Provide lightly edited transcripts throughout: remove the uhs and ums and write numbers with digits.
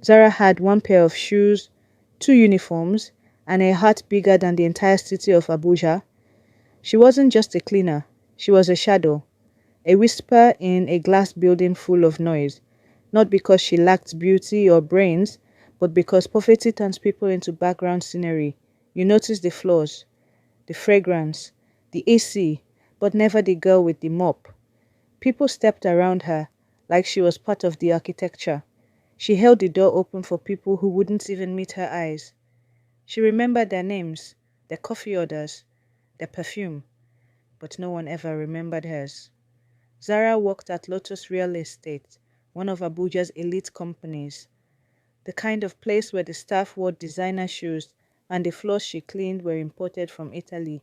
Zara had one pair of shoes, two uniforms, and a heart bigger than the entire city of Abuja. She wasn't just a cleaner, she was a shadow, a whisper in a glass building full of noise, not because she lacked beauty or brains, but because poverty turns people into background scenery. You notice the flaws, the fragrance, the AC, but never the girl with the mop. People stepped around her like she was part of the architecture. She held the door open for people who wouldn't even meet her eyes. She remembered their names, their coffee orders, their perfume, but no one ever remembered hers. Zara worked at Lotus Real Estate, one of Abuja's elite companies, the kind of place where the staff wore designer shoes and the floors she cleaned were imported from Italy.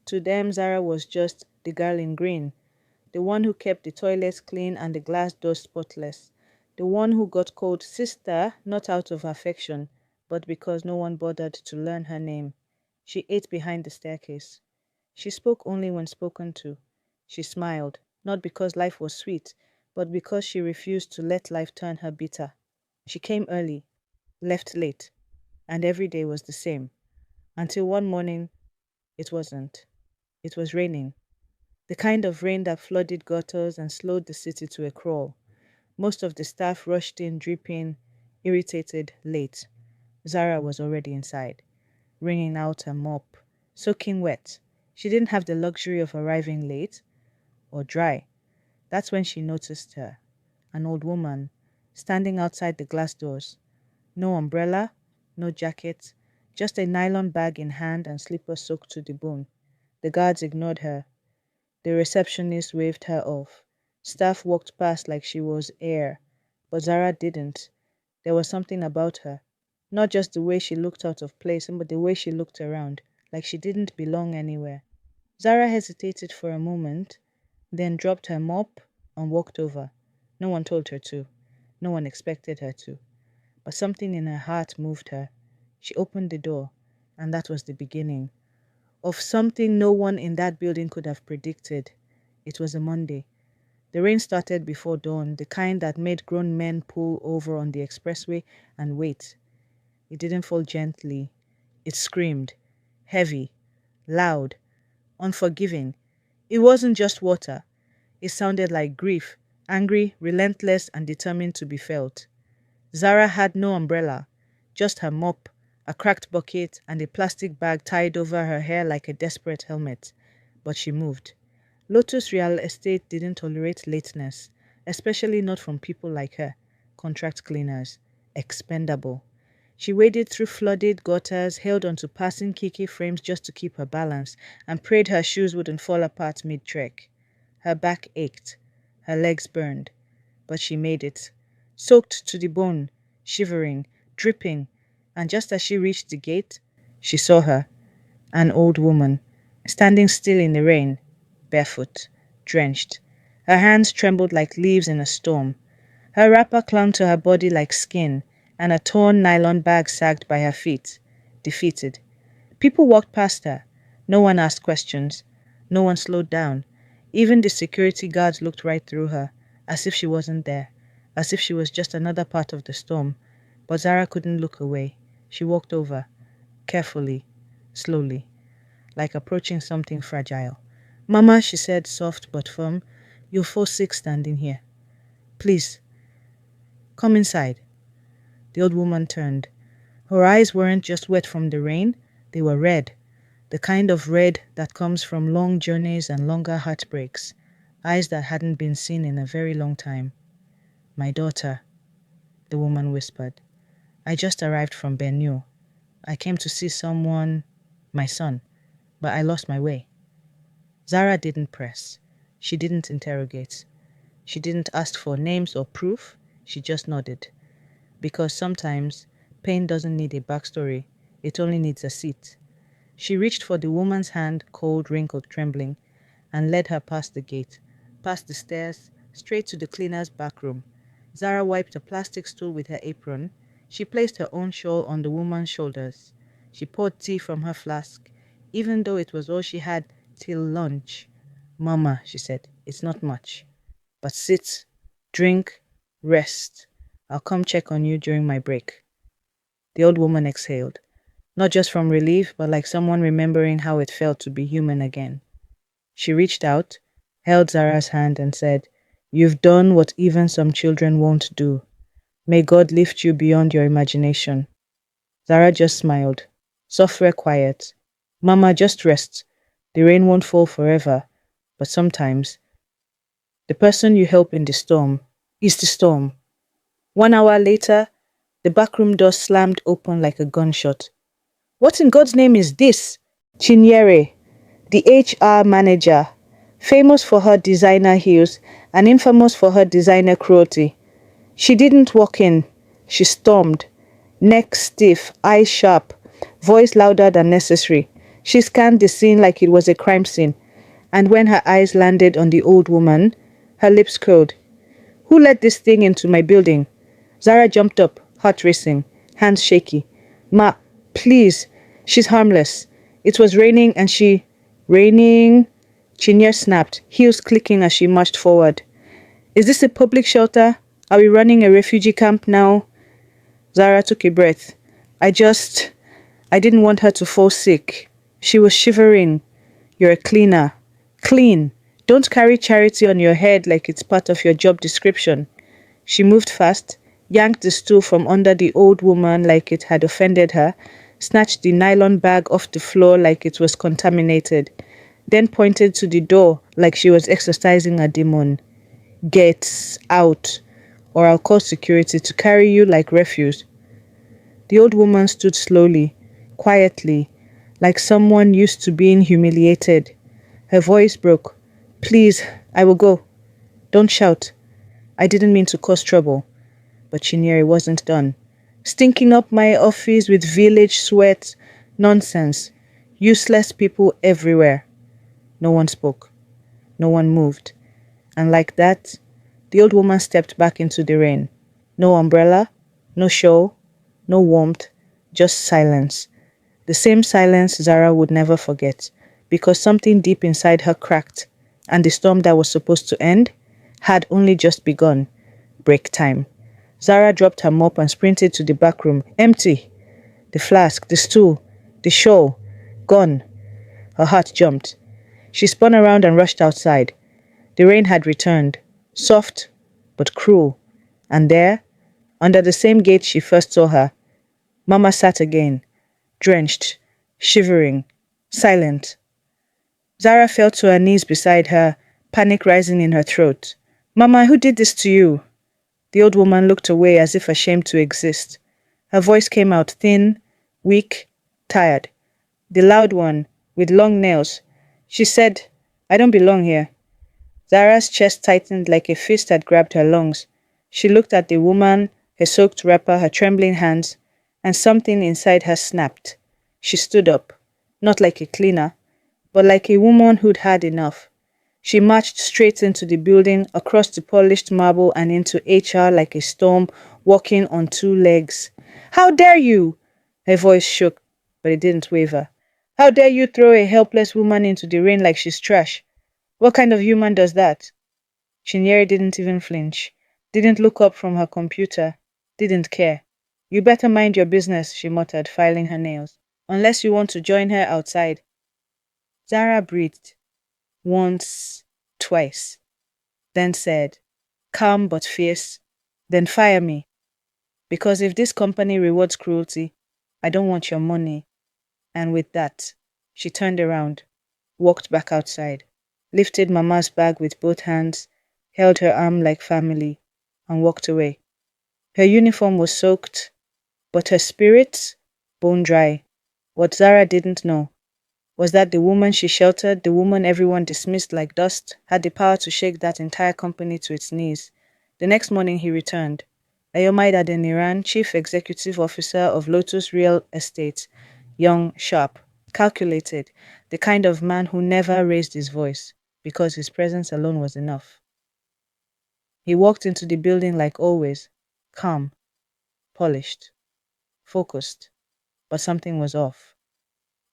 To them, Zara was just the girl in green, the one who kept the toilets clean and the glass doors spotless, the one who got called sister not out of affection, but because no one bothered to learn her name. She ate behind the staircase. She spoke only when spoken to. She smiled, not because life was sweet, but because she refused to let life turn her bitter. She came early, left late, and every day was the same. Until one morning, it wasn't. It was raining. The kind of rain that flooded gutters and slowed the city to a crawl. Most of the staff rushed in dripping, irritated, late. Zara was already inside, wringing out her mop, soaking wet. She didn't have the luxury of arriving late or dry. That's when she noticed her, an old woman, standing outside the glass doors. No umbrella, no jacket, just a nylon bag in hand and slippers soaked to the bone. The guards ignored her. The receptionist waved her off. Staff walked past like she was air, but Zara didn't. There was something about her. Not just the way she looked out of place, but the way she looked around, like she didn't belong anywhere. Zara hesitated for a moment, then dropped her mop and walked over. No one told her to. No one expected her to. But something in her heart moved her. She opened the door, and that was the beginning of something no one in that building could have predicted. It was a Monday. The rain started before dawn, the kind that made grown men pull over on the expressway and wait. It didn't fall gently. It screamed. Heavy. Loud. Unforgiving. It wasn't just water. It sounded like grief, angry, relentless, and determined to be felt. Zara had no umbrella, just her mop, a cracked bucket, and a plastic bag tied over her hair like a desperate helmet. But she moved. Lotus Real Estate didn't tolerate lateness, especially not from people like her, contract cleaners, expendable. She waded through flooded gutters, held onto passing kiki frames just to keep her balance, and prayed her shoes wouldn't fall apart mid-trek. Her back ached, her legs burned, but she made it, soaked to the bone, shivering, dripping, and just as she reached the gate, she saw her, an old woman, standing still in the rain, barefoot, drenched. Her hands trembled like leaves in a storm. Her wrapper clung to her body like skin, and a torn nylon bag sagged by her feet, defeated. People walked past her. No one asked questions. No one slowed down. Even the security guards looked right through her, as if she wasn't there, as if she was just another part of the storm. But Zara couldn't look away. She walked over, carefully, slowly, like approaching something fragile. Mama, she said, soft but firm, you'll fall sick standing here. Please, come inside. The old woman turned. Her eyes weren't just wet from the rain, they were red. The kind of red that comes from long journeys and longer heartbreaks. Eyes that hadn't been seen in a very long time. My daughter, the woman whispered. I just arrived from Benue. I came to see someone, my son, but I lost my way. Zara didn't press. She didn't interrogate. She didn't ask for names or proof. She just nodded. Because sometimes pain doesn't need a backstory. It only needs a seat. She reached for the woman's hand, cold, wrinkled, trembling, and led her past the gate, past the stairs, straight to the cleaner's back room. Zara wiped a plastic stool with her apron. She placed her own shawl on the woman's shoulders. She poured tea from her flask, even though it was all she had till lunch. Mama, she said, it's not much. But sit, drink, rest. I'll come check on you during my break." The old woman exhaled, not just from relief, but like someone remembering how it felt to be human again. She reached out, held Zara's hand, and said, "You've done what even some children won't do. May God lift you beyond your imagination." Zara just smiled. Software quiet. "Mama, just rest. The rain won't fall forever, but sometimes the person you help in the storm is the storm." 1 hour later, the back room door slammed open like a gunshot. "What in God's name is this?" Chinyere, the HR manager, famous for her designer heels and infamous for her designer cruelty. She didn't walk in. She stormed, neck stiff, eyes sharp, voice louder than necessary. She scanned the scene like it was a crime scene, and when her eyes landed on the old woman, her lips curled. "Who let this thing into my building?" Zara jumped up, heart racing, hands shaky. "Ma, please, she's harmless. It was raining and she..." "Raining?" Chinyere snapped, heels clicking as she marched forward. "Is this a public shelter? Are we running a refugee camp now?" Zara took a breath. I didn't want her to fall sick." She was shivering. "You're a cleaner. Clean. Don't carry charity on your head like it's part of your job description." She moved fast, yanked the stool from under the old woman like it had offended her, snatched the nylon bag off the floor like it was contaminated, then pointed to the door like she was exorcising a demon. "Get out, or I'll call security to carry you like refuse." The old woman stood slowly, quietly, like someone used to being humiliated. Her voice broke. "Please, I will go. Don't shout. I didn't mean to cause trouble." But Chinyere wasn't done. "Stinking up my office with village sweat. Nonsense. Useless people everywhere." No one spoke. No one moved. And like that, the old woman stepped back into the rain. No umbrella, no show, no warmth, just silence. The same silence Zara would never forget, because something deep inside her cracked, and the storm that was supposed to end had only just begun. Break time. Zara dropped her mop and sprinted to the back room. Empty. The flask, the stool, the shawl, gone. Her heart jumped. She spun around and rushed outside. The rain had returned, soft but cruel. And there, under the same gate she first saw her, Mama sat again, drenched, shivering, silent. Zara fell to her knees beside her, panic rising in her throat. "Mama, who did this to you?" The old woman looked away as if ashamed to exist. Her voice came out thin, weak, tired. The loud one, with long nails. She said, "I don't belong here." Zara's chest tightened like a fist had grabbed her lungs. She looked at the woman, her soaked wrapper, her trembling hands, and something inside her snapped. She stood up, not like a cleaner, but like a woman who'd had enough. She marched straight into the building, across the polished marble and into HR like a storm, walking on two legs. "How dare you?" Her voice shook, but it didn't waver. "How dare you throw a helpless woman into the rain like she's trash? What kind of human does that?" Chinyere didn't even flinch, didn't look up from her computer, didn't care. "You better mind your business," she muttered, filing her nails. "Unless you want to join her outside." Zara breathed. Once, twice. Then said, calm but fierce, "Then fire me. Because if this company rewards cruelty, I don't want your money." And with that, she turned around, walked back outside, lifted Mama's bag with both hands, held her arm like family, and walked away. Her uniform was soaked, but her spirit, bone dry. What Zara didn't know was that the woman she sheltered, the woman everyone dismissed like dust, had the power to shake that entire company to its knees. The next morning he returned. Ayomide Adeniran, Chief Executive Officer of Lotus Real Estate, young, sharp, calculated, the kind of man who never raised his voice, because his presence alone was enough. He walked into the building like always, calm, polished, focused, but something was off.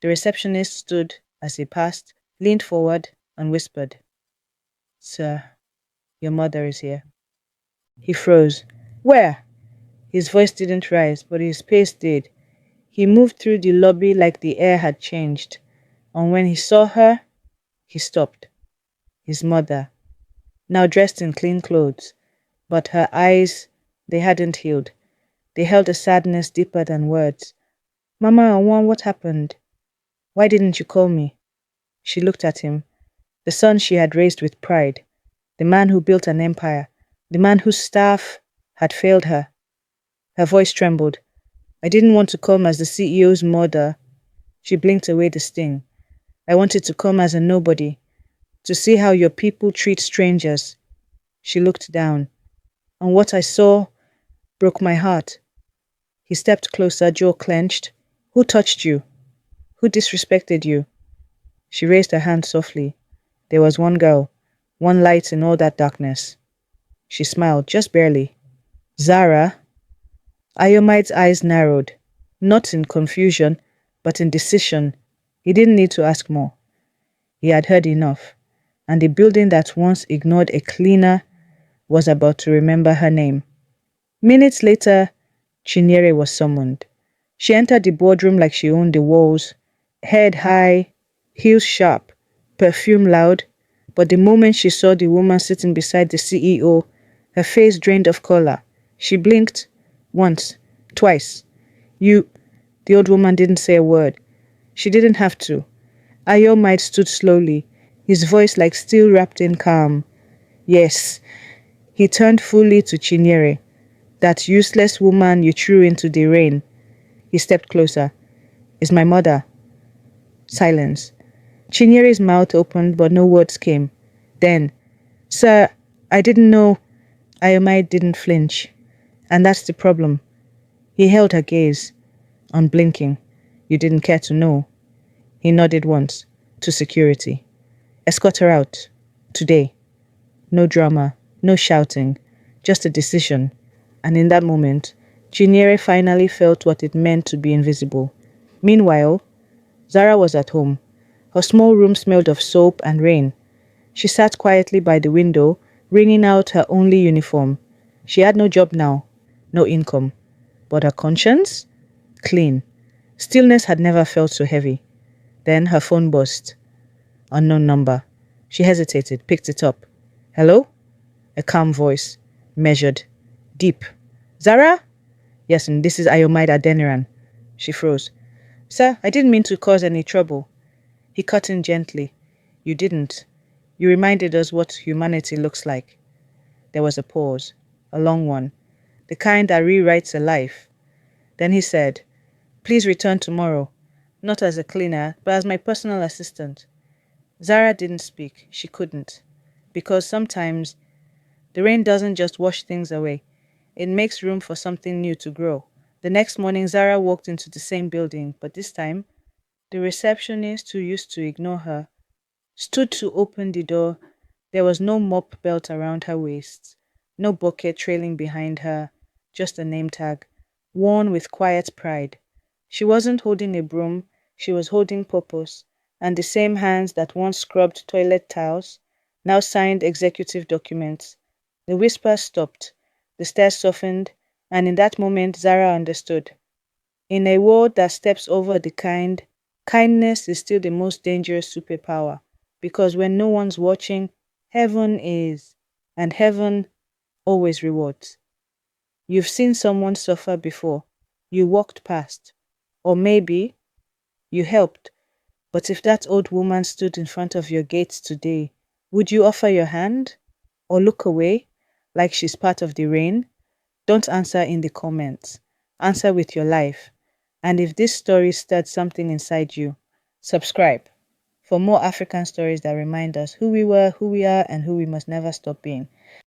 The receptionist stood as he passed, leaned forward, and whispered, "Sir, your mother is here." He froze. "Where?" His voice didn't rise, but his pace did. He moved through the lobby like the air had changed. And when he saw her, he stopped. His mother, now dressed in clean clothes, but her eyes, they hadn't healed. They held a sadness deeper than words. Mama Anwan, what happened? Why didn't you call me? She looked at him, the son she had raised with pride, the man who built an empire, the man whose staff had failed her. Her voice trembled. I didn't want to come as the CEO's mother. She blinked away the sting. I wanted to come as a nobody, to see how your people treat strangers. She looked down, and what I saw broke my heart. He stepped closer, jaw clenched. Who touched you? Who disrespected you? She raised her hand softly. There was one girl, one light in all that darkness. She smiled, just barely. Zara? Ayomide's eyes narrowed, not in confusion, but in decision. He didn't need to ask more. He had heard enough, and the building that once ignored a cleaner was about to remember her name. Minutes later, Chinyere was summoned. She entered the boardroom like she owned the walls, head high, heels sharp, perfume loud, but the moment she saw the woman sitting beside the CEO, her face drained of color. She blinked, once, twice. The old woman didn't say a word. She didn't have to. Ayomide stood slowly, his voice like steel wrapped in calm. Yes. He turned fully to Chinyere, that useless woman you threw into the rain. He stepped closer. Is my mother? Silence. Chinyere's mouth opened, but no words came. Then, Sir, I didn't know. Ayomide didn't flinch. And that's the problem. He held her gaze, unblinking. You didn't care to know. He nodded once, to security. Escort her out. Today. No drama, no shouting, just a decision. And in that moment, Chinyere finally felt what it meant to be invisible. Meanwhile, Zara was at home. Her small room smelled of soap and rain. She sat quietly by the window, wringing out her only uniform. She had no job now, no income. But her conscience? Clean. Stillness had never felt so heavy. Then her phone buzzed. Unknown number. She hesitated, picked it up. Hello? A calm voice. Measured. Deep. Zara? Yes, and this is Ayomide Adeniran. She froze. Sir, I didn't mean to cause any trouble. He cut in gently. You didn't. You reminded us what humanity looks like. There was a pause. A long one. The kind that rewrites a life. Then he said, Please return tomorrow. Not as a cleaner, but as my personal assistant. Zara didn't speak. She couldn't. Because sometimes the rain doesn't just wash things away. It makes room for something new to grow. The next morning, Zara walked into the same building, but this time, the receptionist, who used to ignore her, stood to open the door. There was no mop belt around her waist, no bucket trailing behind her, just a name tag, worn with quiet pride. She wasn't holding a broom, she was holding purpose, and the same hands that once scrubbed toilet tiles now signed executive documents. The whisper stopped, the stare softened, and in that moment Zara understood. In a world that steps over the kind, kindness is still the most dangerous superpower, because when no one's watching, heaven is, and heaven always rewards. You've seen someone suffer before, you walked past, or maybe you helped, but if that old woman stood in front of your gates today, would you offer your hand, or look away, like she's part of the rain? Don't answer in the comments, answer with your life. And if this story stirred something inside you, subscribe for more African stories that remind us who we were, who we are, and who we must never stop being.